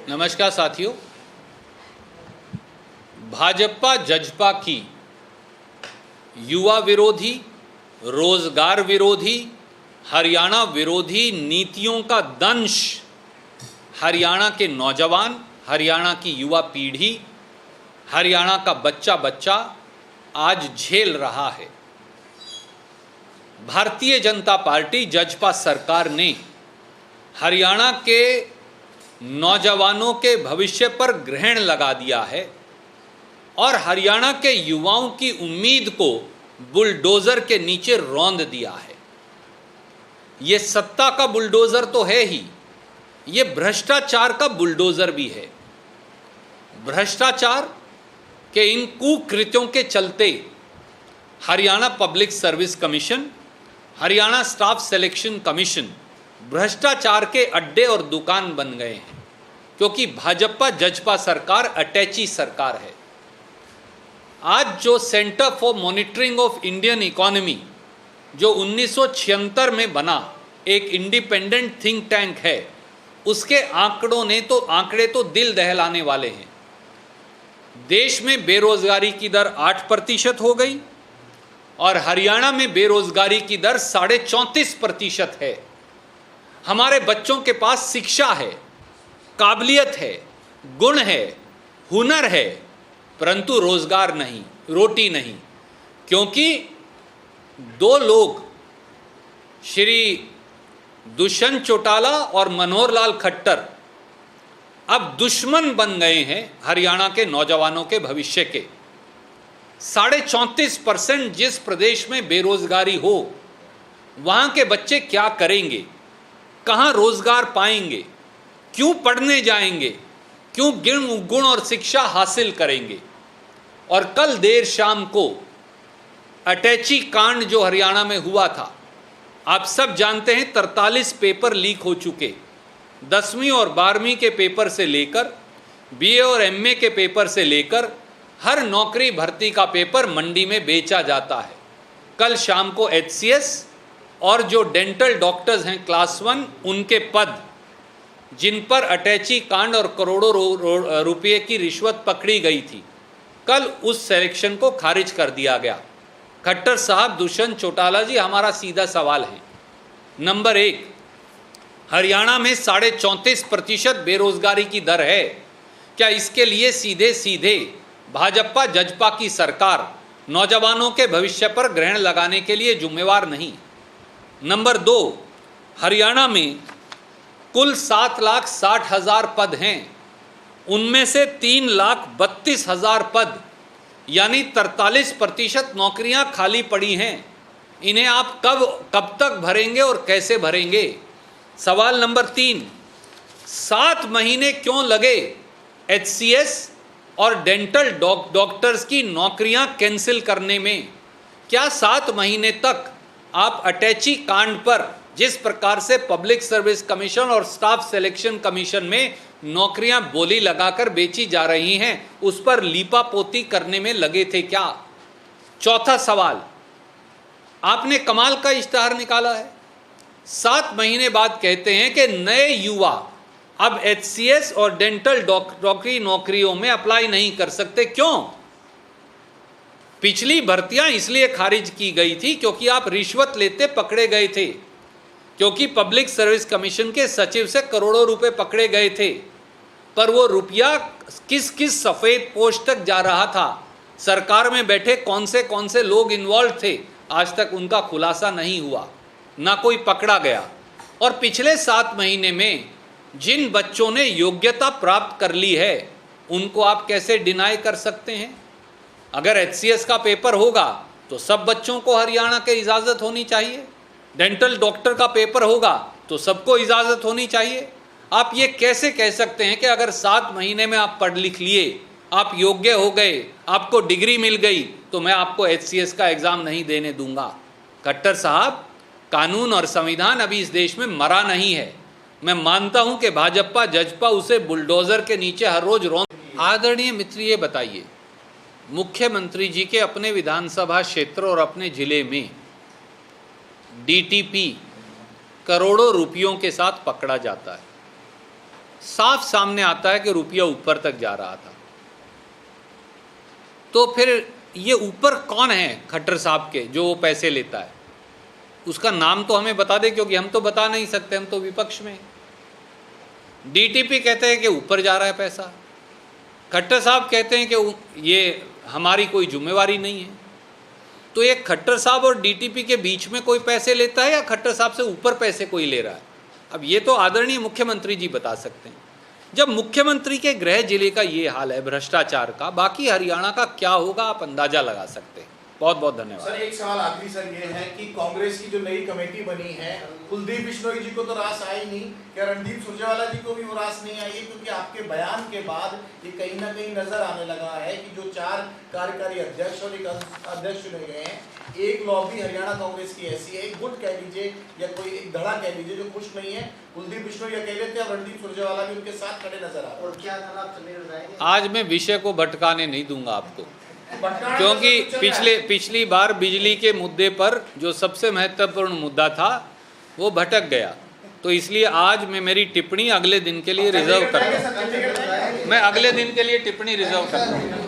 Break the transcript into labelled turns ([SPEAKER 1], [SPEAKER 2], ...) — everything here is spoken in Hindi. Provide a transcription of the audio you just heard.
[SPEAKER 1] नमस्कार साथियों। भाजपा जजपा की युवा विरोधी, रोजगार विरोधी, हरियाणा विरोधी नीतियों का दंश हरियाणा के नौजवान, हरियाणा की युवा पीढ़ी, हरियाणा का बच्चा बच्चा आज झेल रहा है। भारतीय जनता पार्टी जजपा सरकार ने हरियाणा के नौजवानों के भविष्य पर ग्रहण लगा दिया है और हरियाणा के युवाओं की उम्मीद को बुलडोजर के नीचे रौंद दिया है। ये सत्ता का बुलडोजर तो है ही, ये भ्रष्टाचार का बुलडोजर भी है। भ्रष्टाचार के इन कुकृत्यों के चलते Haryana public service commission, Haryana staff selection commission भ्रष्टाचार के अड्डे और दुकान बन गए हैं, क्योंकि भाजपा जजपा सरकार अटैची सरकार है। आज जो centre for monitoring of Indian economy जो 1976 में बना एक इंडिपेंडेंट थिंक टैंक है, उसके आंकड़े तो दिल दहलाने वाले हैं। देश में बेरोजगारी की दर 8% हो गई और हरियाणा में बेरोजगारी की दर 34.5% है। हमारे बच्चों के पास शिक्षा है, काबिलियत है, गुण है, हुनर है, परंतु रोजगार नहीं, रोटी नहीं, क्योंकि दो लोग श्री दुष्यंत चौटाला और मनोहर लाल खट्टर अब दुश्मन बन गए हैं हरियाणा के नौजवानों के भविष्य के। 34.5% जिस प्रदेश में बेरोजगारी हो, वहाँ के बच्चे क्या करेंगे, कहाँ रोजगार पाएंगे, क्यों पढ़ने जाएंगे, क्यों गुण और शिक्षा हासिल करेंगे। और कल देर शाम को अटैची कांड जो हरियाणा में हुआ था, आप सब जानते हैं 43 पेपर लीक हो चुके। 10वीं और 12वीं के पेपर से लेकर बीए और एमए के पेपर से लेकर हर नौकरी भर्ती का पेपर मंडी में बेचा जाता है। कल शाम को एचसीएस और जो डेंटल डॉक्टर्स हैं क्लास 1, उनके पद जिन पर अटैची कांड और करोड़ों रुपये की रिश्वत पकड़ी गई थी, कल उस सिलेक्शन को खारिज कर दिया गया। खट्टर साहब, दुष्यंत चौटाला जी, हमारा सीधा सवाल है। नंबर 1, हरियाणा में 34.5% बेरोजगारी की दर है। क्या इसके लिए सीधे सीधे भाजपा जजपा की सरकार नौजवानों के भविष्य पर ग्रहण लगाने के लिए जिम्मेवार नहीं? नंबर 2, हरियाणा में कुल 7,60,000 पद हैं, उनमें से 3,32,000 पद यानी 43% नौकरियां खाली पड़ी हैं। इन्हें आप कब तक भरेंगे और कैसे भरेंगे? सवाल नंबर 3, 7 महीने क्यों लगे एचसीएस और डेंटल डॉक्टर्स की नौकरियां कैंसिल करने में? क्या 7 महीने तक आप अटैची कांड पर जिस प्रकार से पब्लिक सर्विस कमीशन और स्टाफ सिलेक्शन कमीशन में नौकरियां बोली लगाकर बेची जा रही हैं, उस पर लीपापोती करने में लगे थे क्या? चौथा सवाल, आपने कमाल का इश्तहार निकाला है। 7 महीने बाद कहते हैं कि नए युवा अब एचसीएस और डेंटल डॉक्टरी नौकरियों में अप्लाई नहीं कर सकते। क्यों? पिछली भर्तियां इसलिए खारिज की गई थी क्योंकि आप रिश्वत लेते पकड़े गए थे, क्योंकि पब्लिक सर्विस कमीशन के सचिव से करोड़ों रुपए पकड़े गए थे, पर वो रुपया किस किस सफ़ेद पोस्ट तक जा रहा था, सरकार में बैठे कौन से लोग इन्वॉल्व थे, आज तक उनका खुलासा नहीं हुआ, ना कोई पकड़ा गया। और पिछले 7 महीने में जिन बच्चों ने योग्यता प्राप्त कर ली है, उनको आप कैसे डिनाई कर सकते हैं? अगर एचसीएस का पेपर होगा तो सब बच्चों को हरियाणा के इजाज़त होनी चाहिए। डेंटल डॉक्टर का पेपर होगा तो सबको इजाज़त होनी चाहिए। आप ये कैसे कह सकते हैं कि अगर 7 महीने में आप पढ़ लिख लिए, आप योग्य हो गए, आपको डिग्री मिल गई, तो मैं आपको एचसीएस का एग्ज़ाम नहीं देने दूंगा? खट्टर साहब, कानून और संविधान अभी इस देश में मरा नहीं है। मैं मानता हूं कि भाजपा जजपा उसे बुलडोजर के नीचे हर रोज रौंद। आदरणीय मित्र, ये बताइए, मुख्यमंत्री जी के अपने विधानसभा क्षेत्र और अपने जिले में डीटीपी करोड़ों रुपयों के साथ पकड़ा जाता है। साफ सामने आता है कि रुपया ऊपर तक जा रहा था। तो फिर ये ऊपर कौन है खट्टर साहब के जो वो पैसे लेता है, उसका नाम तो हमें बता दे, क्योंकि हम तो बता नहीं सकते, हम तो विपक्ष में। डीटीपी कहते हैं कि ऊपर जा रहा है पैसा, खट्टर साहब कहते हैं कि ये हमारी कोई जिम्मेवारी नहीं है। तो ये खट्टर साहब और डीटीपी के बीच में कोई पैसे लेता है या खट्टर साहब से ऊपर पैसे कोई ले रहा है? अब ये तो आदरणीय मुख्यमंत्री जी बता सकते हैं। जब मुख्यमंत्री के गृह जिले का ये हाल है भ्रष्टाचार का, बाकी हरियाणा का क्या होगा आप अंदाजा लगा सकते हैं। बहुत बहुत धन्यवाद।
[SPEAKER 2] सर एक सवाल आखिरी सर ये है कि कांग्रेस की जो नई कमेटी बनी है, कुलदीप बिश्नोई जी को तो रास आई नहीं, क्या रणदीप सुरजेवाला जी को भी वो रास नहीं आई? क्योंकि आपके बयान के बाद ये कहीं ना कहीं नजर आने लगा है कि जो 4 कार्यकारी अध्यक्ष और एक अध्यक्ष चुने गए हैं, एक लॉबी हरियाणा कांग्रेस की ऐसी है, एक गुट कह लीजिए या कोई एक धड़ा कह लीजिए, जो खुश नहीं है। कुलदीप बिश्नोई अकेले थे, रणदीप सुरजेवाला भी उनके साथ खड़े नजर आ रहे हैं। और क्या
[SPEAKER 1] आज मैं विषय को भटकाने नहीं दूंगा आपको, क्योंकि पिछली बार बिजली के मुद्दे पर जो सबसे महत्वपूर्ण मुद्दा था वो भटक गया। तो इसलिए आज मैं मेरी टिप्पणी अगले दिन के लिए रिजर्व करता हूँ। मैं अगले दिन के लिए टिप्पणी रिजर्व करता हूँ।